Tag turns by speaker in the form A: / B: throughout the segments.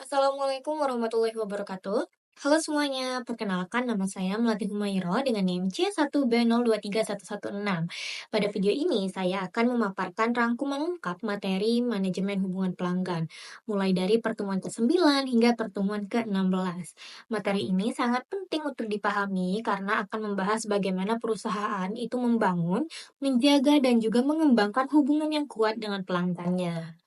A: Assalamualaikum warahmatullahi wabarakatuh. Halo semuanya, perkenalkan nama saya Melati Humairo dengan NIM C1B023116. Pada video ini, saya akan memaparkan rangkuman lengkap materi manajemen hubungan pelanggan, mulai dari pertemuan ke-9 hingga pertemuan ke-16. Materi ini sangat penting untuk dipahami karena akan membahas bagaimana perusahaan itu membangun, menjaga, dan juga mengembangkan hubungan yang kuat dengan pelanggannya.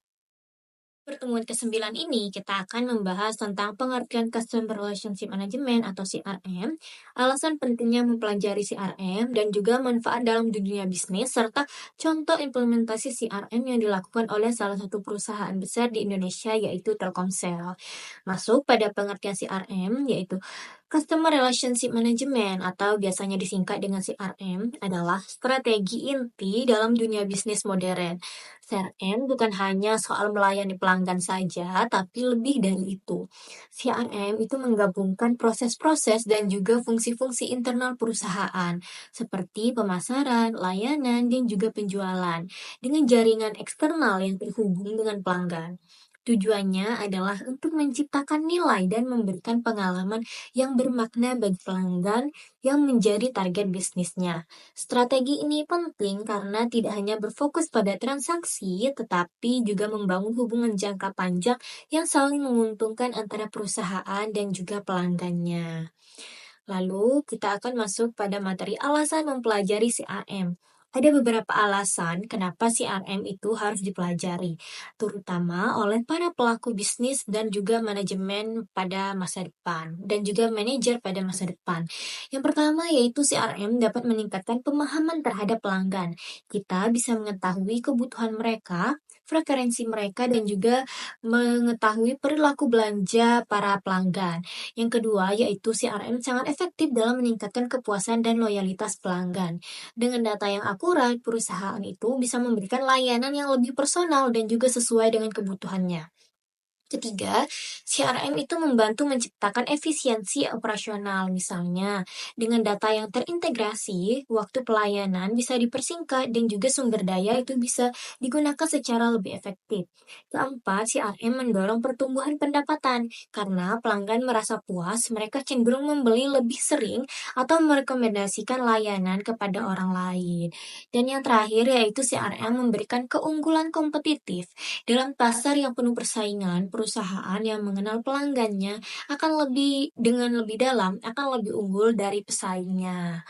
A: Pertemuan ke-9 ini kita akan membahas tentang pengertian Customer Relationship Management atau CRM, alasan pentingnya mempelajari CRM, dan juga manfaat dalam dunia bisnis, serta contoh implementasi CRM yang dilakukan oleh salah satu perusahaan besar di Indonesia yaitu Telkomsel. Masuk pada pengertian CRM yaitu Customer Relationship Management atau biasanya disingkat dengan CRM adalah strategi inti dalam dunia bisnis modern. CRM bukan hanya soal melayani pelanggan saja, tapi lebih dari itu. CRM itu menggabungkan proses-proses dan juga fungsi-fungsi internal perusahaan, seperti pemasaran, layanan, dan juga penjualan, dengan jaringan eksternal yang terhubung dengan pelanggan. Tujuannya adalah untuk menciptakan nilai dan memberikan pengalaman yang bermakna bagi pelanggan yang menjadi target bisnisnya. Strategi ini penting karena tidak hanya berfokus pada transaksi, tetapi juga membangun hubungan jangka panjang yang saling menguntungkan antara perusahaan dan juga pelanggannya. Lalu, kita akan masuk pada materi alasan mempelajari CRM. Ada beberapa alasan kenapa CRM itu harus dipelajari, terutama oleh para pelaku bisnis dan juga manajemen pada masa depan, dan juga manajer pada masa depan. Yang pertama yaitu CRM dapat meningkatkan pemahaman terhadap pelanggan. Kita bisa mengetahui kebutuhan mereka, frekuensi mereka, dan juga mengetahui perilaku belanja para pelanggan. Yang kedua, yaitu CRM sangat efektif dalam meningkatkan kepuasan dan loyalitas pelanggan. Dengan data yang akurat, perusahaan itu bisa memberikan layanan yang lebih personal dan juga sesuai dengan kebutuhannya. Ketiga, CRM itu membantu menciptakan efisiensi operasional. Misalnya, dengan data yang terintegrasi, waktu pelayanan bisa dipersingkat dan juga sumber daya itu bisa digunakan secara lebih efektif. Keempat, CRM mendorong pertumbuhan pendapatan karena pelanggan merasa puas, mereka cenderung membeli lebih sering atau merekomendasikan layanan kepada orang lain. Dan yang terakhir yaitu CRM memberikan keunggulan kompetitif. Dalam pasar yang penuh persaingan, perusahaan yang mengenal pelanggannya akan lebih dalam, akan lebih unggul dari pesaingnya.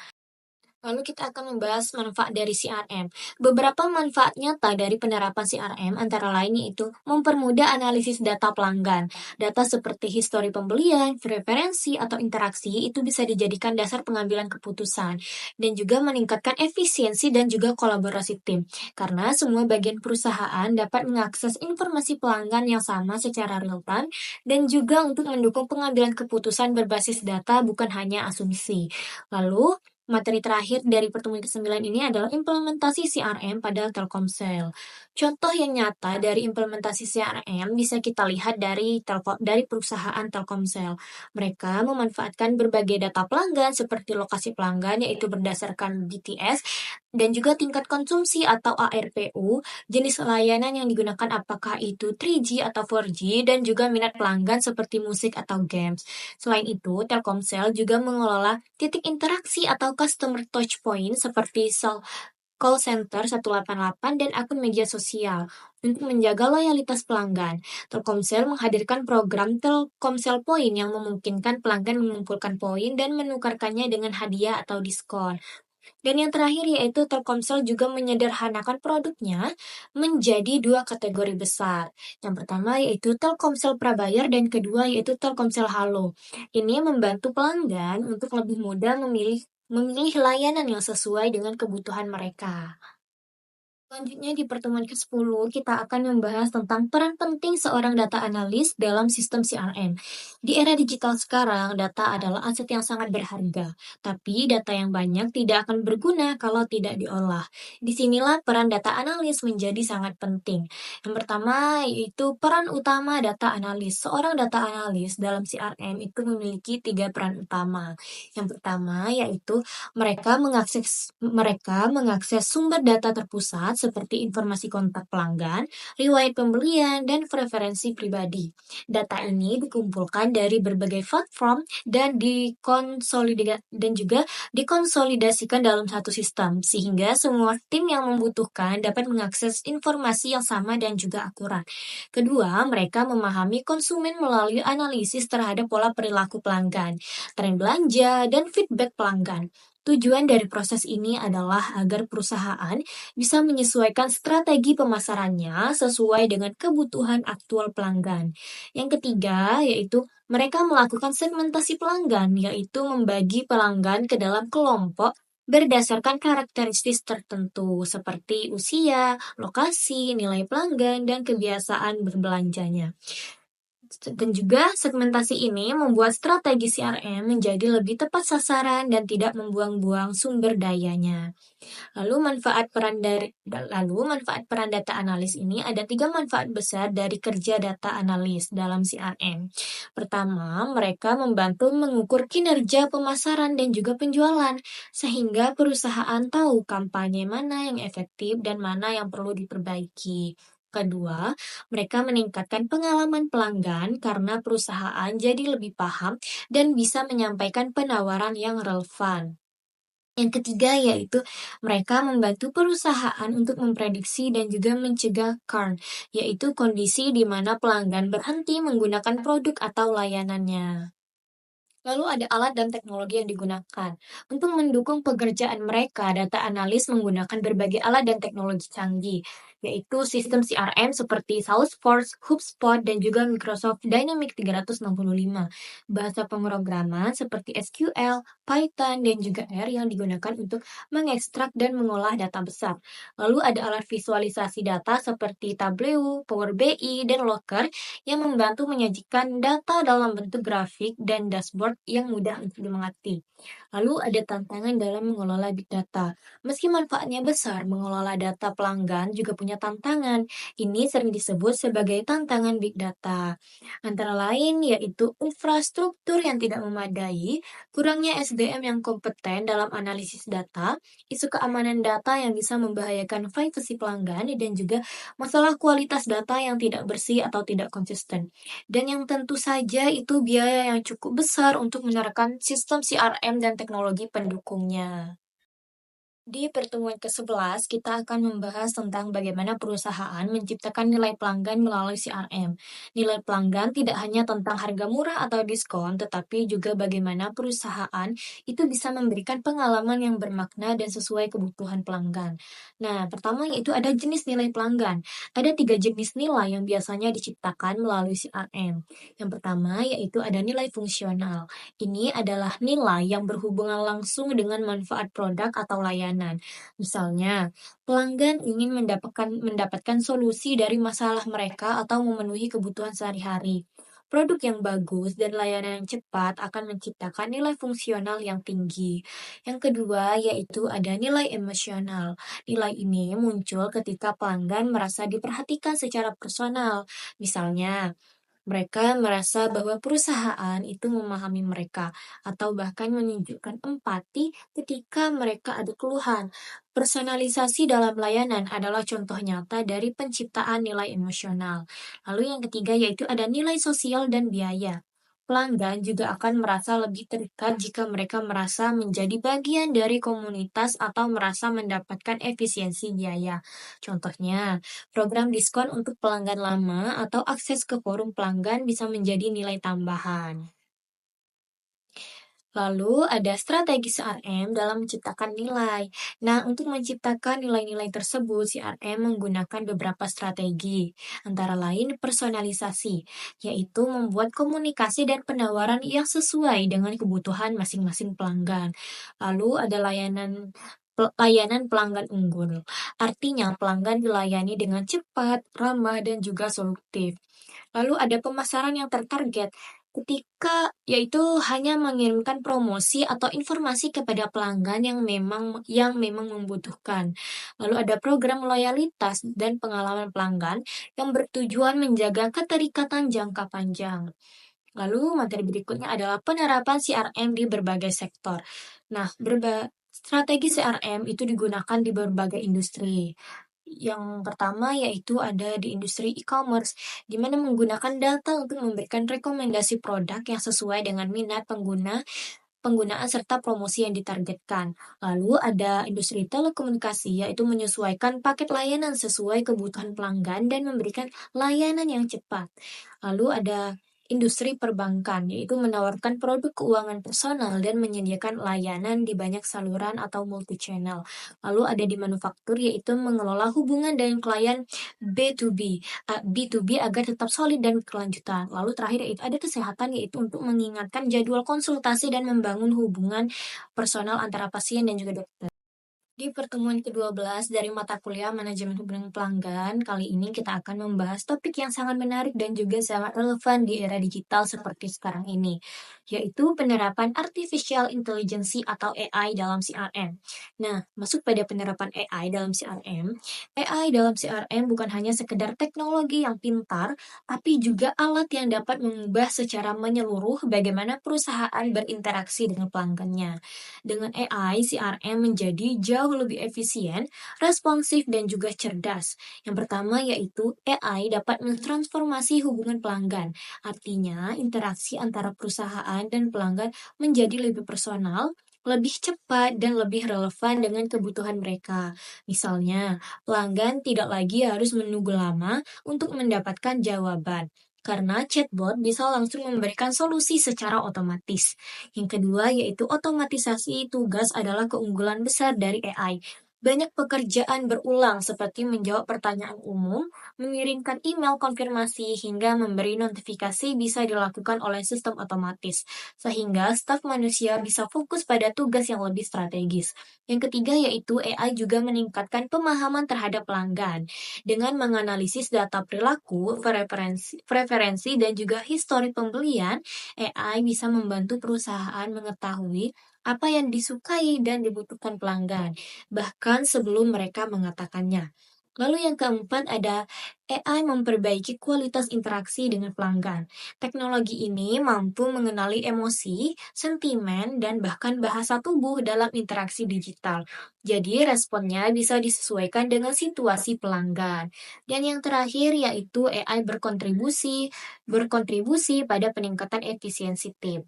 A: Lalu kita akan membahas manfaat dari CRM. Beberapa manfaat nyata dari penerapan CRM antara lain yaitu mempermudah analisis data pelanggan. Data seperti histori pembelian, preferensi, atau interaksi itu bisa dijadikan dasar pengambilan keputusan dan juga meningkatkan efisiensi dan juga kolaborasi tim. Karena semua bagian perusahaan dapat mengakses informasi pelanggan yang sama secara real time dan juga untuk mendukung pengambilan keputusan berbasis data bukan hanya asumsi. Lalu, materi terakhir dari pertemuan ke-9 ini adalah implementasi CRM pada Telkomsel. Contoh yang nyata dari implementasi CRM bisa kita lihat dari perusahaan Telkomsel. Mereka memanfaatkan berbagai data pelanggan seperti lokasi pelanggan yaitu berdasarkan BTS dan juga tingkat konsumsi atau ARPU, jenis layanan yang digunakan apakah itu 3G atau 4G dan juga minat pelanggan seperti musik atau games. Selain itu, Telkomsel juga mengelola titik interaksi atau customer touch point seperti call center 188 dan akun media sosial untuk menjaga loyalitas pelanggan. Telkomsel menghadirkan program Telkomsel Point yang memungkinkan pelanggan mengumpulkan poin dan menukarkannya dengan hadiah atau diskon. Dan yang terakhir yaitu Telkomsel juga menyederhanakan produknya menjadi dua kategori besar. Yang pertama yaitu Telkomsel Prabayar dan kedua yaitu Telkomsel Halo. Ini membantu pelanggan untuk lebih mudah memilih layanan yang sesuai dengan kebutuhan mereka. Selanjutnya di pertemuan ke-10 kita akan membahas tentang peran penting seorang data analis dalam sistem CRM. Di era digital sekarang, data adalah aset yang sangat berharga, tapi data yang banyak tidak akan berguna kalau tidak diolah. Disinilah peran data analis menjadi sangat penting. Yang pertama yaitu peran utama data analis. Seorang data analis dalam CRM itu memiliki tiga peran utama. Yang pertama yaitu mereka mengakses sumber data terpusat seperti informasi kontak pelanggan, riwayat pembelian, dan preferensi pribadi. Data ini dikumpulkan dari berbagai platform dan juga dikonsolidasikan dalam satu sistem, sehingga semua tim yang membutuhkan dapat mengakses informasi yang sama dan juga akurat. Kedua, mereka memahami konsumen melalui analisis terhadap pola perilaku pelanggan, tren belanja, dan feedback pelanggan. Tujuan dari proses ini adalah agar perusahaan bisa menyesuaikan strategi pemasarannya sesuai dengan kebutuhan aktual pelanggan. Yang ketiga, yaitu mereka melakukan segmentasi pelanggan, yaitu membagi pelanggan ke dalam kelompok berdasarkan karakteristik tertentu seperti usia, lokasi, nilai pelanggan, dan kebiasaan berbelanjanya. Dan juga segmentasi ini membuat strategi CRM menjadi lebih tepat sasaran dan tidak membuang-buang sumber dayanya. Lalu manfaat peran data analis ini ada tiga manfaat besar dari kerja data analis dalam CRM. Pertama, mereka membantu mengukur kinerja pemasaran dan juga penjualan, sehingga perusahaan tahu kampanye mana yang efektif dan mana yang perlu diperbaiki. Kedua, mereka meningkatkan pengalaman pelanggan karena perusahaan jadi lebih paham dan bisa menyampaikan penawaran yang relevan. Yang ketiga yaitu mereka membantu perusahaan untuk memprediksi dan juga mencegah churn, yaitu kondisi di mana pelanggan berhenti menggunakan produk atau layanannya. Lalu ada alat dan teknologi yang digunakan. Untuk mendukung pekerjaan mereka, data analis menggunakan berbagai alat dan teknologi canggih, yaitu sistem CRM seperti Salesforce, HubSpot, dan juga Microsoft Dynamics 365. Bahasa pemrograman seperti SQL, Python, dan juga R yang digunakan untuk mengekstrak dan mengolah data besar. Lalu ada alat visualisasi data seperti Tableau, Power BI, dan Looker yang membantu menyajikan data dalam bentuk grafik dan dashboard yang mudah untuk dimengerti. Lalu ada tantangan dalam mengelola big data. Meski manfaatnya besar, mengelola data pelanggan juga punya tantangan. Ini sering disebut sebagai tantangan big data. Antara lain yaitu infrastruktur yang tidak memadai, kurangnya SDM yang kompeten dalam analisis data, isu keamanan data yang bisa membahayakan privasi pelanggan, dan juga masalah kualitas data yang tidak bersih atau tidak konsisten. Dan yang tentu saja itu biaya yang cukup besar untuk menerapkan sistem CRM dan teknologi pendukungnya. Di pertemuan ke-11, kita akan membahas tentang bagaimana perusahaan menciptakan nilai pelanggan melalui CRM. Nilai pelanggan tidak hanya tentang harga murah atau diskon, tetapi juga bagaimana perusahaan itu bisa memberikan pengalaman yang bermakna dan sesuai kebutuhan pelanggan. Nah, pertama yaitu ada jenis nilai pelanggan. Ada tiga jenis nilai yang biasanya diciptakan melalui CRM. Yang pertama yaitu ada nilai fungsional. Ini adalah nilai yang berhubungan langsung dengan manfaat produk atau layanan. Misalnya, pelanggan ingin mendapatkan solusi dari masalah mereka atau memenuhi kebutuhan sehari-hari. Produk yang bagus dan layanan yang cepat akan menciptakan nilai fungsional yang tinggi. Yang kedua, yaitu ada nilai emosional. Nilai ini muncul ketika pelanggan merasa diperhatikan secara personal. Misalnya, mereka merasa bahwa perusahaan itu memahami mereka atau bahkan menunjukkan empati ketika mereka ada keluhan. Personalisasi dalam layanan adalah contoh nyata dari penciptaan nilai emosional. Lalu yang ketiga yaitu ada nilai sosial dan biaya. Pelanggan juga akan merasa lebih terikat jika mereka merasa menjadi bagian dari komunitas atau merasa mendapatkan efisiensi biaya. Contohnya, program diskon untuk pelanggan lama atau akses ke forum pelanggan bisa menjadi nilai tambahan. Lalu ada strategi CRM dalam menciptakan nilai. Nah, untuk menciptakan nilai-nilai tersebut, CRM menggunakan beberapa strategi, antara lain personalisasi, yaitu membuat komunikasi dan penawaran yang sesuai dengan kebutuhan masing-masing pelanggan. Lalu ada layanan pelanggan unggul. Artinya pelanggan dilayani dengan cepat, ramah, dan juga solutif. Lalu ada pemasaran yang tertarget, ketika yaitu hanya mengirimkan promosi atau informasi kepada pelanggan yang memang membutuhkan. Lalu ada program loyalitas dan pengalaman pelanggan yang bertujuan menjaga keterikatan jangka panjang. Lalu materi berikutnya adalah penerapan CRM di berbagai sektor. Nah, strategi CRM itu digunakan di berbagai industri. Yang pertama yaitu ada di industri e-commerce, di mana menggunakan data untuk memberikan rekomendasi produk yang sesuai dengan minat penggunaan serta promosi yang ditargetkan. Lalu ada industri telekomunikasi, yaitu menyesuaikan paket layanan sesuai kebutuhan pelanggan dan memberikan layanan yang cepat. Lalu ada industri perbankan, yaitu menawarkan produk keuangan personal dan menyediakan layanan di banyak saluran atau multi-channel. Lalu ada di manufaktur, yaitu mengelola hubungan dengan klien B2B agar tetap solid dan berkelanjutan. Lalu terakhir yaitu ada kesehatan, yaitu untuk mengingatkan jadwal konsultasi dan membangun hubungan personal antara pasien dan juga dokter. Di pertemuan ke-12 dari mata kuliah Manajemen Hubungan Pelanggan, kali ini kita akan membahas topik yang sangat menarik dan juga sangat relevan di era digital seperti sekarang ini, yaitu penerapan Artificial Intelligence atau AI dalam CRM. Nah, masuk pada penerapan AI dalam CRM, AI dalam CRM bukan hanya sekedar teknologi yang pintar, tapi juga alat yang dapat mengubah secara menyeluruh bagaimana perusahaan berinteraksi dengan pelanggannya. Dengan AI, CRM menjadi jauh lebih efisien, responsif, dan juga cerdas. Yang pertama yaitu AI dapat mentransformasi hubungan pelanggan. Artinya, interaksi antara perusahaan dan pelanggan menjadi lebih personal, lebih cepat, dan lebih relevan dengan kebutuhan mereka. Misalnya, pelanggan tidak lagi harus menunggu lama untuk mendapatkan jawaban. Karena chatbot bisa langsung memberikan solusi secara otomatis. Yang kedua yaitu otomatisasi tugas adalah keunggulan besar dari AI. Banyak pekerjaan berulang seperti menjawab pertanyaan umum, mengirimkan email konfirmasi, hingga memberi notifikasi bisa dilakukan oleh sistem otomatis, sehingga staf manusia bisa fokus pada tugas yang lebih strategis. Yang ketiga yaitu AI juga meningkatkan pemahaman terhadap pelanggan. Dengan menganalisis data perilaku, preferensi dan juga histori pembelian, AI bisa membantu perusahaan mengetahui apa yang disukai dan dibutuhkan pelanggan, bahkan sebelum mereka mengatakannya. Lalu yang keempat ada AI memperbaiki kualitas interaksi dengan pelanggan. Teknologi ini mampu mengenali emosi, sentimen, dan bahkan bahasa tubuh dalam interaksi digital. Jadi responnya bisa disesuaikan dengan situasi pelanggan. Dan yang terakhir yaitu AI berkontribusi pada peningkatan efisiensi tim.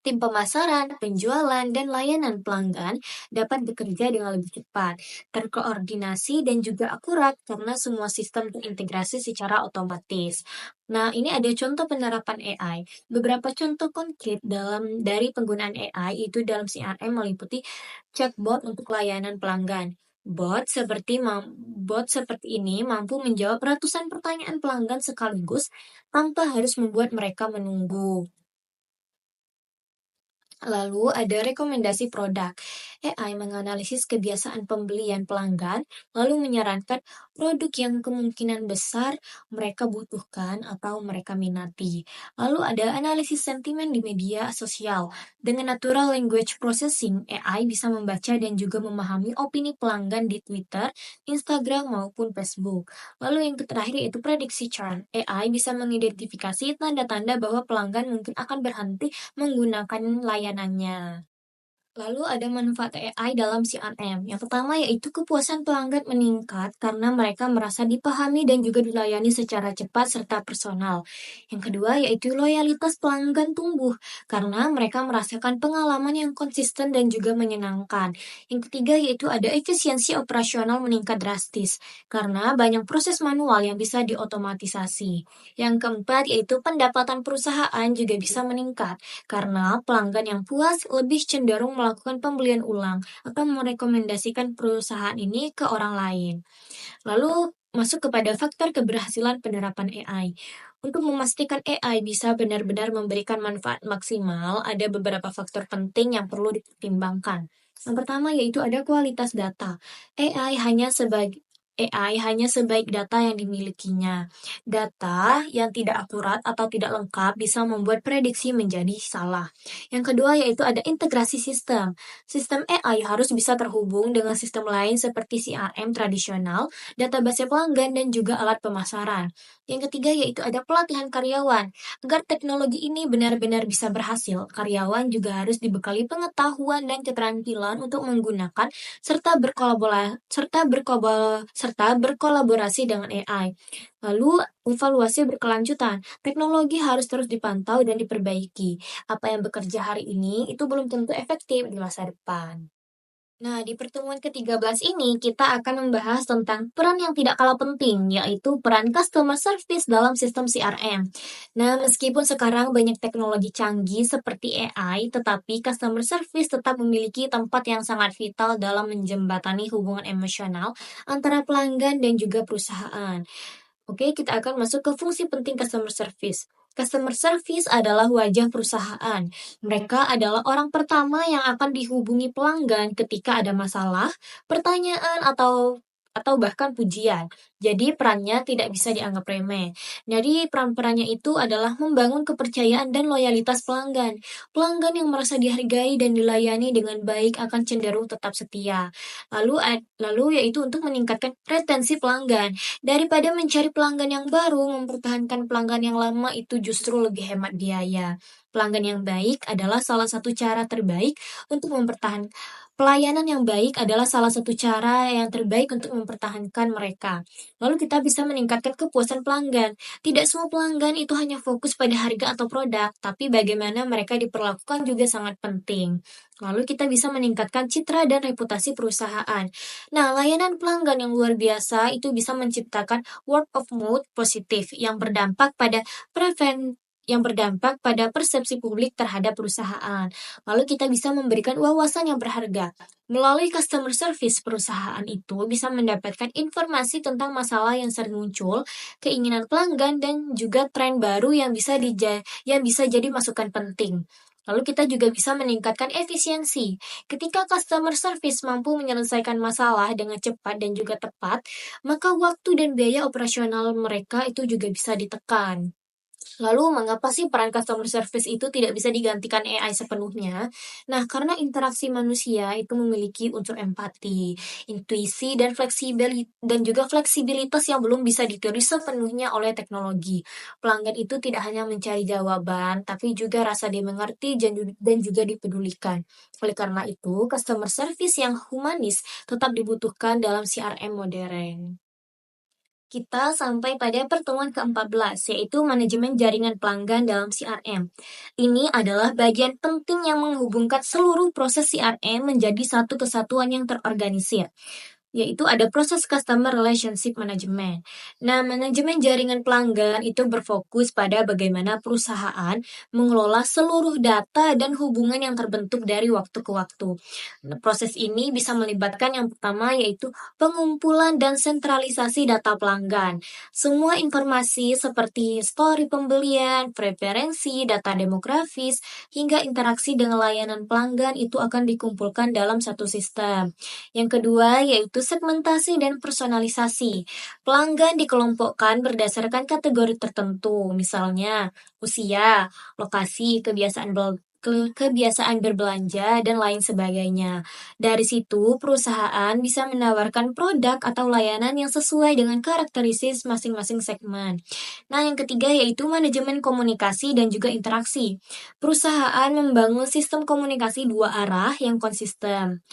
A: Tim pemasaran, penjualan, dan layanan pelanggan dapat bekerja dengan lebih cepat, terkoordinasi, dan juga akurat karena semua sistem terintegrasi secara otomatis. Nah, ini ada contoh penerapan AI. Beberapa contoh konkret dari penggunaan AI itu dalam CRM meliputi chatbot untuk layanan pelanggan. Bot seperti ini mampu menjawab ratusan pertanyaan pelanggan sekaligus tanpa harus membuat mereka menunggu. Lalu ada rekomendasi produk. AI menganalisis kebiasaan pembelian pelanggan, lalu menyarankan produk yang kemungkinan besar mereka butuhkan atau mereka minati. Lalu ada analisis sentimen di media sosial. Dengan natural language processing, AI bisa membaca dan juga memahami opini pelanggan di Twitter, Instagram, maupun Facebook. Lalu yang terakhir yaitu prediksi churn. AI bisa mengidentifikasi tanda-tanda bahwa pelanggan mungkin akan berhenti menggunakan layanannya. Lalu ada manfaat AI dalam CRM. Yang pertama yaitu kepuasan pelanggan meningkat karena mereka merasa dipahami dan juga dilayani secara cepat serta personal. Yang kedua yaitu loyalitas pelanggan tumbuh karena mereka merasakan pengalaman yang konsisten dan juga menyenangkan. Yang ketiga yaitu ada efisiensi operasional meningkat drastis karena banyak proses manual yang bisa diotomatisasi. Yang keempat yaitu pendapatan perusahaan juga bisa meningkat karena pelanggan yang puas lebih cenderung melakukan pembelian ulang atau merekomendasikan perusahaan ini ke orang lain. Lalu masuk kepada faktor keberhasilan penerapan AI. Untuk memastikan AI bisa benar-benar memberikan manfaat maksimal, ada beberapa faktor penting yang perlu dipertimbangkan. Yang pertama yaitu ada kualitas data. AI hanya sebagai AI hanya sebaik data yang dimilikinya. Data yang tidak akurat atau tidak lengkap bisa membuat prediksi menjadi salah. Yang kedua yaitu ada integrasi sistem. Sistem AI harus bisa terhubung dengan sistem lain seperti CRM tradisional, database pelanggan, dan juga alat pemasaran. Yang ketiga yaitu ada pelatihan karyawan. Agar teknologi ini benar-benar bisa berhasil, karyawan juga harus dibekali pengetahuan dan keterampilan untuk menggunakan serta serta berkolaborasi dengan AI. Lalu, evaluasi berkelanjutan. Teknologi harus terus dipantau dan diperbaiki. Apa yang bekerja hari ini itu belum tentu efektif di masa depan. Nah, di pertemuan ke-13 ini kita akan membahas tentang peran yang tidak kalah penting, yaitu peran customer service dalam sistem CRM. Nah, meskipun sekarang banyak teknologi canggih seperti AI, tetapi customer service tetap memiliki tempat yang sangat vital dalam menjembatani hubungan emosional antara pelanggan dan juga perusahaan. Oke, kita akan masuk ke fungsi penting customer service. Customer service adalah wajah perusahaan. Mereka adalah orang pertama yang akan dihubungi pelanggan ketika ada masalah, pertanyaan atau bahkan pujian. Jadi perannya tidak bisa dianggap remeh. Jadi peran-perannya itu adalah membangun kepercayaan dan loyalitas pelanggan. Pelanggan yang merasa dihargai dan dilayani dengan baik akan cenderung tetap setia. Lalu yaitu untuk meningkatkan retensi pelanggan. Daripada mencari pelanggan yang baru, mempertahankan pelanggan yang lama itu justru lebih hemat biaya. Pelanggan yang baik adalah salah satu cara terbaik untuk mempertahankan pelayanan yang baik adalah salah satu cara yang terbaik untuk mempertahankan mereka. Lalu kita bisa meningkatkan kepuasan pelanggan. Tidak semua pelanggan itu hanya fokus pada harga atau produk, tapi bagaimana mereka diperlakukan juga sangat penting. Lalu kita bisa meningkatkan citra dan reputasi perusahaan. Nah, layanan pelanggan yang luar biasa itu bisa menciptakan word of mouth positif yang berdampak pada persepsi publik terhadap perusahaan. Lalu kita bisa memberikan wawasan yang berharga. Melalui customer service, perusahaan itu bisa mendapatkan informasi tentang masalah yang sering muncul, keinginan pelanggan, dan juga tren baru yang bisa jadi masukan penting. Lalu kita juga bisa meningkatkan efisiensi. Ketika customer service mampu menyelesaikan masalah dengan cepat dan juga tepat, maka waktu dan biaya operasional mereka itu juga bisa ditekan. Lalu, mengapa sih peran customer service itu tidak bisa digantikan AI sepenuhnya? Nah, karena interaksi manusia itu memiliki unsur empati, intuisi, dan juga fleksibilitas yang belum bisa ditiru sepenuhnya oleh teknologi. Pelanggan itu tidak hanya mencari jawaban, tapi juga rasa dimengerti dan juga dipedulikan. Oleh karena itu, customer service yang humanis tetap dibutuhkan dalam CRM modern. Kita sampai pada pertemuan ke-14, yaitu manajemen jaringan pelanggan dalam CRM. Ini adalah bagian penting yang menghubungkan seluruh proses CRM menjadi satu kesatuan yang terorganisir, yaitu ada proses Customer Relationship Management. Nah, manajemen jaringan pelanggan itu berfokus pada bagaimana perusahaan mengelola seluruh data dan hubungan yang terbentuk dari waktu ke waktu. Nah, proses ini bisa melibatkan yang pertama yaitu pengumpulan dan sentralisasi data pelanggan. Semua informasi seperti histori pembelian, preferensi, data demografis, hingga interaksi dengan layanan pelanggan itu akan dikumpulkan dalam satu sistem. Yang kedua yaitu segmentasi dan personalisasi. Pelanggan dikelompokkan berdasarkan kategori tertentu, misalnya usia, lokasi, kebiasaan berbelanja, dan lain sebagainya. Dari situ, perusahaan bisa menawarkan produk atau layanan yang sesuai dengan karakteristik masing-masing segmen. Nah, yang ketiga yaitu manajemen komunikasi dan juga interaksi. Perusahaan membangun sistem komunikasi dua arah yang konsisten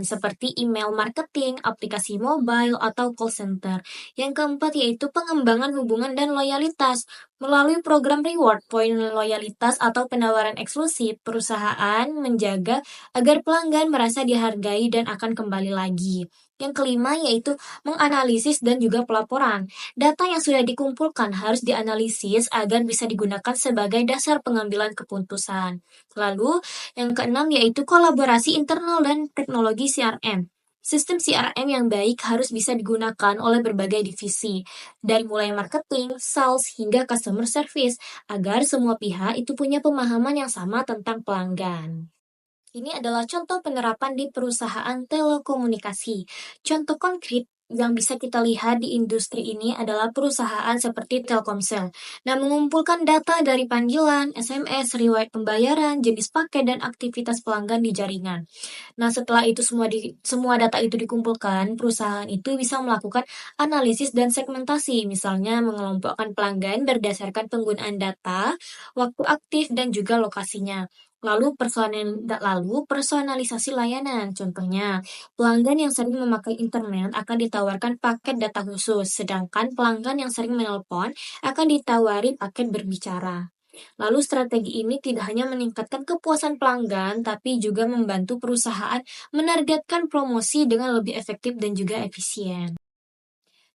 A: seperti email marketing, aplikasi mobile, atau call center. Yang keempat yaitu pengembangan hubungan dan loyalitas. Melalui program reward, poin loyalitas, atau penawaran eksklusif, perusahaan menjaga agar pelanggan merasa dihargai dan akan kembali lagi. Yang kelima yaitu menganalisis dan juga pelaporan. Data yang sudah dikumpulkan harus dianalisis agar bisa digunakan sebagai dasar pengambilan keputusan. Lalu, yang keenam yaitu kolaborasi internal dan teknologi CRM. Sistem CRM yang baik harus bisa digunakan oleh berbagai divisi, dari mulai marketing, sales, hingga customer service, agar semua pihak itu punya pemahaman yang sama tentang pelanggan. Ini adalah contoh penerapan di perusahaan telekomunikasi. Contoh konkret yang bisa kita lihat di industri ini adalah perusahaan seperti Telkomsel. Nah, mengumpulkan data dari panggilan, SMS, riwayat pembayaran, jenis paket, dan aktivitas pelanggan di jaringan. Nah, setelah itu semua data itu dikumpulkan, perusahaan itu bisa melakukan analisis dan segmentasi, misalnya mengelompokkan pelanggan berdasarkan penggunaan data, waktu aktif, dan juga lokasinya. Lalu personalisasi layanan. Contohnya, pelanggan yang sering memakai internet akan ditawarkan paket data khusus, sedangkan pelanggan yang sering menelpon akan ditawari paket berbicara. Lalu strategi ini tidak hanya meningkatkan kepuasan pelanggan, tapi juga membantu perusahaan menargetkan promosi dengan lebih efektif dan juga efisien.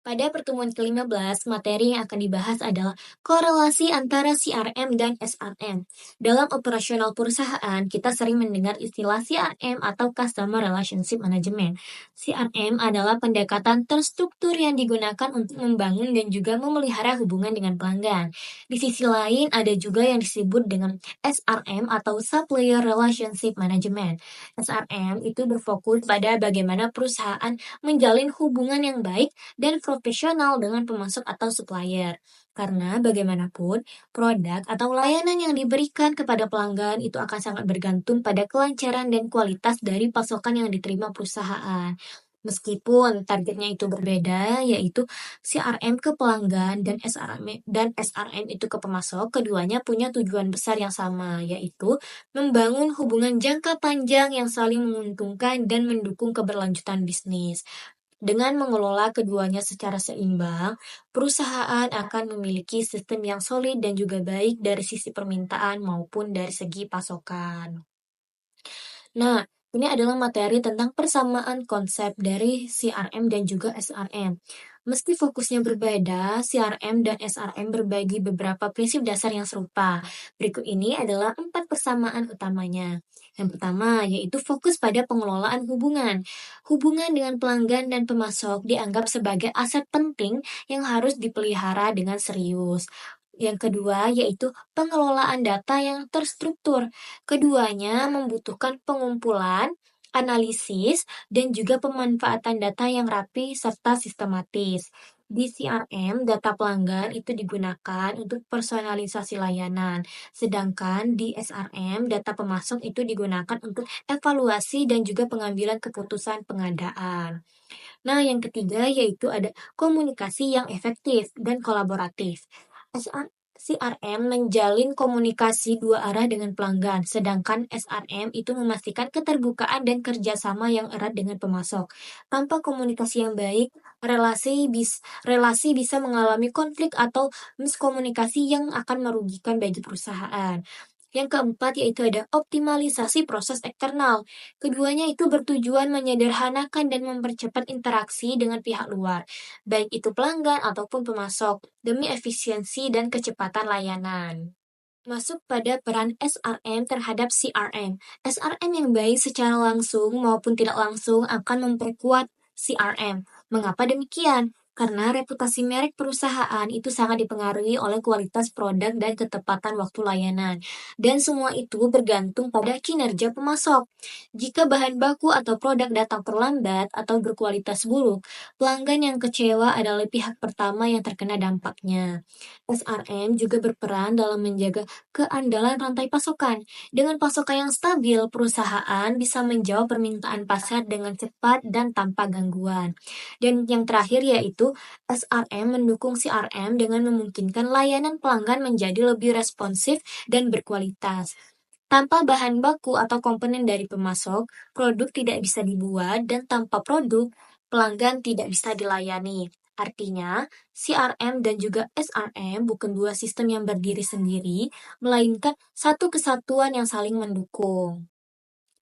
A: Pada pertemuan ke-15, materi yang akan dibahas adalah korelasi antara CRM dan SRM. Dalam operasional perusahaan, kita sering mendengar istilah CRM atau Customer Relationship Management. CRM adalah pendekatan terstruktur yang digunakan untuk membangun dan juga memelihara hubungan dengan pelanggan. Di sisi lain, ada juga yang disebut dengan SRM atau Supplier Relationship Management. SRM itu berfokus pada bagaimana perusahaan menjalin hubungan yang baik dan profesional dengan pemasok atau supplier. Karena bagaimanapun, produk atau layanan yang diberikan kepada pelanggan itu akan sangat bergantung pada kelancaran dan kualitas dari pasokan yang diterima perusahaan. Meskipun targetnya itu berbeda, yaitu CRM ke pelanggan dan SRM itu ke pemasok, keduanya punya tujuan besar yang sama, yaitu membangun hubungan jangka panjang yang saling menguntungkan dan mendukung keberlanjutan bisnis. Dengan mengelola keduanya secara seimbang, perusahaan akan memiliki sistem yang solid dan juga baik dari sisi permintaan maupun dari segi pasokan. Nah, ini adalah materi tentang persamaan konsep dari CRM dan juga SRM. Meski fokusnya berbeda, CRM dan SRM berbagi beberapa prinsip dasar yang serupa. Berikut ini adalah 4 persamaan utamanya. Yang pertama, yaitu fokus pada pengelolaan hubungan. Hubungan dengan pelanggan dan pemasok dianggap sebagai aset penting yang harus dipelihara dengan serius. Yang kedua, yaitu pengelolaan data yang terstruktur. Keduanya membutuhkan pengumpulan, analisis, dan juga pemanfaatan data yang rapi serta sistematis. Di CRM, data pelanggan itu digunakan untuk personalisasi layanan, sedangkan di SRM, data pemasok itu digunakan untuk evaluasi dan juga pengambilan keputusan pengadaan. Nah, yang ketiga yaitu ada komunikasi yang efektif dan kolaboratif. SR CRM menjalin komunikasi dua arah dengan pelanggan, sedangkan SRM itu memastikan keterbukaan dan kerjasama yang erat dengan pemasok. Tanpa komunikasi yang baik, relasi bisa mengalami konflik atau miskomunikasi yang akan merugikan bagi perusahaan. Yang keempat yaitu ada optimalisasi proses eksternal. Keduanya itu bertujuan menyederhanakan dan mempercepat interaksi dengan pihak luar, baik itu pelanggan ataupun pemasok, demi efisiensi dan kecepatan layanan. Masuk pada peran SRM terhadap CRM. SRM yang baik secara langsung maupun tidak langsung akan memperkuat CRM. Mengapa demikian? Karena reputasi merek perusahaan itu sangat dipengaruhi oleh kualitas produk dan ketepatan waktu layanan. Dan semua itu bergantung pada kinerja pemasok. Jika bahan baku atau produk datang terlambat atau berkualitas buruk, pelanggan yang kecewa adalah pihak pertama yang terkena dampaknya. SRM juga berperan dalam menjaga keandalan rantai pasokan. Dengan pasokan yang stabil, perusahaan bisa menjawab permintaan pasar dengan cepat dan tanpa gangguan. Dan yang terakhir yaitu SRM mendukung CRM dengan memungkinkan layanan pelanggan menjadi lebih responsif dan berkualitas. Tanpa bahan baku atau komponen dari pemasok, produk tidak bisa dibuat dan tanpa produk, pelanggan tidak bisa dilayani. Artinya, CRM dan juga SRM bukan dua sistem yang berdiri sendiri, melainkan satu kesatuan yang saling mendukung.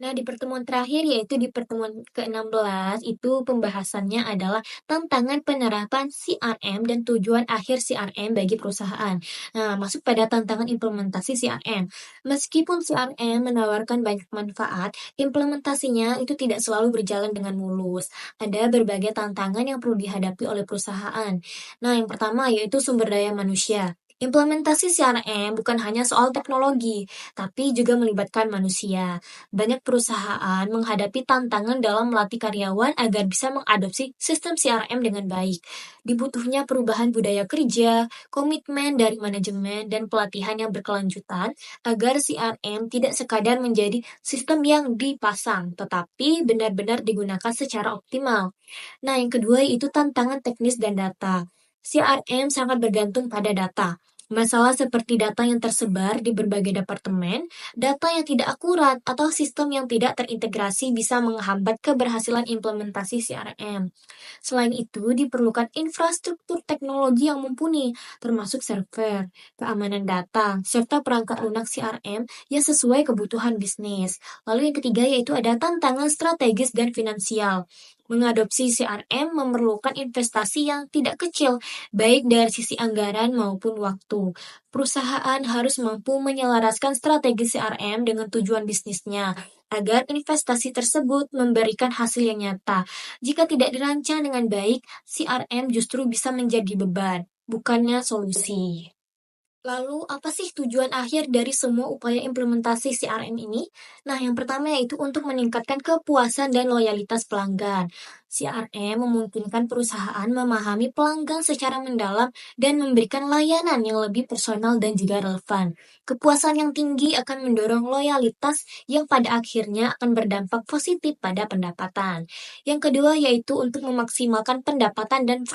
A: Nah, di pertemuan terakhir, yaitu di pertemuan ke-16, itu pembahasannya adalah tantangan penerapan CRM dan tujuan akhir CRM bagi perusahaan. Nah, masuk pada tantangan implementasi CRM. Meskipun CRM menawarkan banyak manfaat, implementasinya itu tidak selalu berjalan dengan mulus. Ada berbagai tantangan yang perlu dihadapi oleh perusahaan. Nah, yang pertama yaitu sumber daya manusia. Implementasi CRM bukan hanya soal teknologi, tapi juga melibatkan manusia. Banyak perusahaan menghadapi tantangan dalam melatih karyawan agar bisa mengadopsi sistem CRM dengan baik. Dibutuhnya perubahan budaya kerja, komitmen dari manajemen, dan pelatihan yang berkelanjutan agar CRM tidak sekadar menjadi sistem yang dipasang, tetapi benar-benar digunakan secara optimal. Nah, yang kedua itu tantangan teknis dan data. CRM sangat bergantung pada data. Masalah seperti data yang tersebar di berbagai departemen, data yang tidak akurat, atau sistem yang tidak terintegrasi bisa menghambat keberhasilan implementasi CRM. Selain itu, diperlukan infrastruktur teknologi yang mumpuni, termasuk server, keamanan data, serta perangkat lunak CRM yang sesuai kebutuhan bisnis. Lalu yang ketiga yaitu ada tantangan strategis dan finansial. Mengadopsi CRM memerlukan investasi yang tidak kecil, baik dari sisi anggaran maupun waktu. Perusahaan harus mampu menyelaraskan strategi CRM dengan tujuan bisnisnya, agar investasi tersebut memberikan hasil yang nyata. Jika tidak dirancang dengan baik, CRM justru bisa menjadi beban, bukannya solusi. Lalu, apa sih tujuan akhir dari semua upaya implementasi CRM ini? Nah, yang pertama yaitu untuk meningkatkan kepuasan dan loyalitas pelanggan. CRM memungkinkan perusahaan memahami pelanggan secara mendalam dan memberikan layanan yang lebih personal dan juga relevan. Kepuasan yang tinggi akan mendorong loyalitas yang pada akhirnya akan berdampak positif pada pendapatan. Yang kedua yaitu untuk memaksimalkan pendapatan dan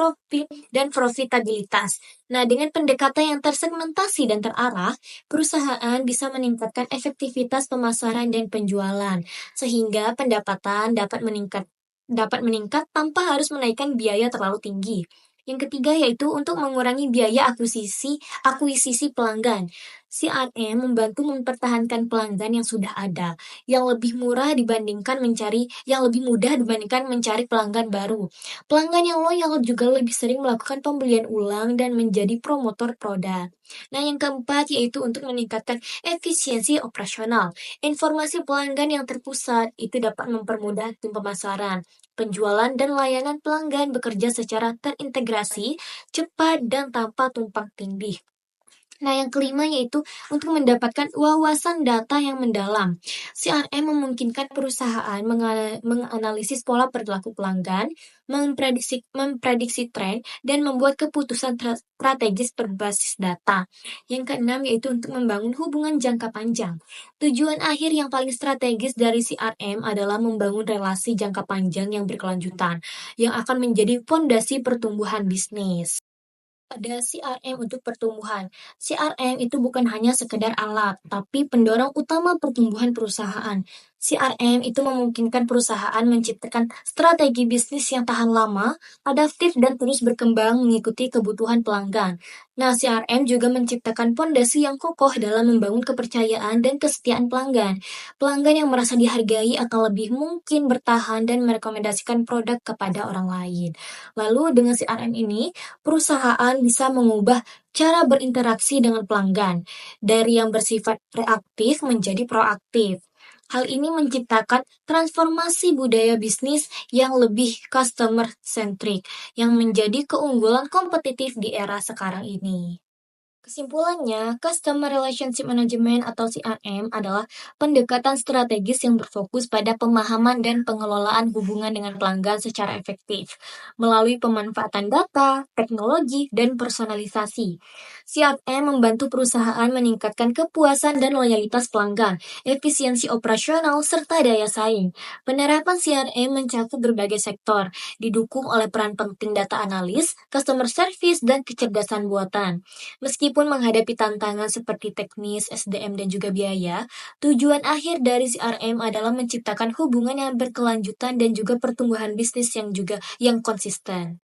A: profitabilitas. Nah, dengan pendekatan yang tersegmentasi dan terarah, perusahaan bisa meningkatkan efektivitas pemasaran dan penjualan, sehingga pendapatan dapat meningkat tanpa harus menaikkan biaya terlalu tinggi. Yang ketiga yaitu untuk mengurangi biaya akuisisi pelanggan. CRM membantu mempertahankan pelanggan yang sudah ada, yang lebih mudah dibandingkan mencari pelanggan baru. Pelanggan yang loyal juga lebih sering melakukan pembelian ulang dan menjadi promotor produk. Nah, yang keempat yaitu untuk meningkatkan efisiensi operasional. Informasi pelanggan yang terpusat itu dapat mempermudah tim pemasaran, penjualan, dan layanan pelanggan bekerja secara terintegrasi, cepat, dan tanpa tumpang tindih. Nah, yang kelima yaitu untuk mendapatkan wawasan data yang mendalam. CRM memungkinkan perusahaan menganalisis pola perilaku pelanggan, memprediksi tren, dan membuat keputusan strategis berbasis data. Yang keenam yaitu untuk membangun hubungan jangka panjang. Tujuan akhir yang paling strategis dari CRM adalah membangun relasi jangka panjang yang berkelanjutan, yang akan menjadi fondasi pertumbuhan bisnis. Ada CRM untuk pertumbuhan. CRM itu bukan hanya sekedar alat, tapi pendorong utama pertumbuhan perusahaan. CRM itu memungkinkan perusahaan menciptakan strategi bisnis yang tahan lama, adaptif, dan terus berkembang mengikuti kebutuhan pelanggan. Nah, CRM juga menciptakan fondasi yang kokoh dalam membangun kepercayaan dan kesetiaan pelanggan. Pelanggan yang merasa dihargai akan lebih mungkin bertahan dan merekomendasikan produk kepada orang lain. Lalu dengan CRM ini, perusahaan bisa mengubah cara berinteraksi dengan pelanggan dari yang bersifat reaktif menjadi proaktif. Hal ini menciptakan transformasi budaya bisnis yang lebih customer centric, yang menjadi keunggulan kompetitif di era sekarang ini. Kesimpulannya, Customer Relationship Management atau CRM adalah pendekatan strategis yang berfokus pada pemahaman dan pengelolaan hubungan dengan pelanggan secara efektif melalui pemanfaatan data, teknologi, dan personalisasi. CRM membantu perusahaan meningkatkan kepuasan dan loyalitas pelanggan, efisiensi operasional, serta daya saing. Penerapan CRM mencakup berbagai sektor, didukung oleh peran penting data analis, customer service, dan kecerdasan buatan. Meskipun menghadapi tantangan seperti teknis, SDM, dan juga biaya, tujuan akhir dari CRM adalah menciptakan hubungan yang berkelanjutan dan juga pertumbuhan bisnis yang konsisten.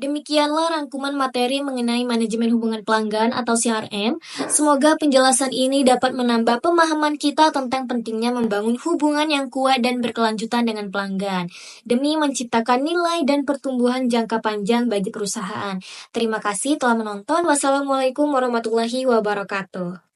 A: Demikianlah rangkuman materi mengenai manajemen hubungan pelanggan atau CRM. Semoga penjelasan ini dapat menambah pemahaman kita tentang pentingnya membangun hubungan yang kuat dan berkelanjutan dengan pelanggan, demi menciptakan nilai dan pertumbuhan jangka panjang bagi perusahaan. Terima kasih telah menonton. Wassalamualaikum warahmatullahi wabarakatuh.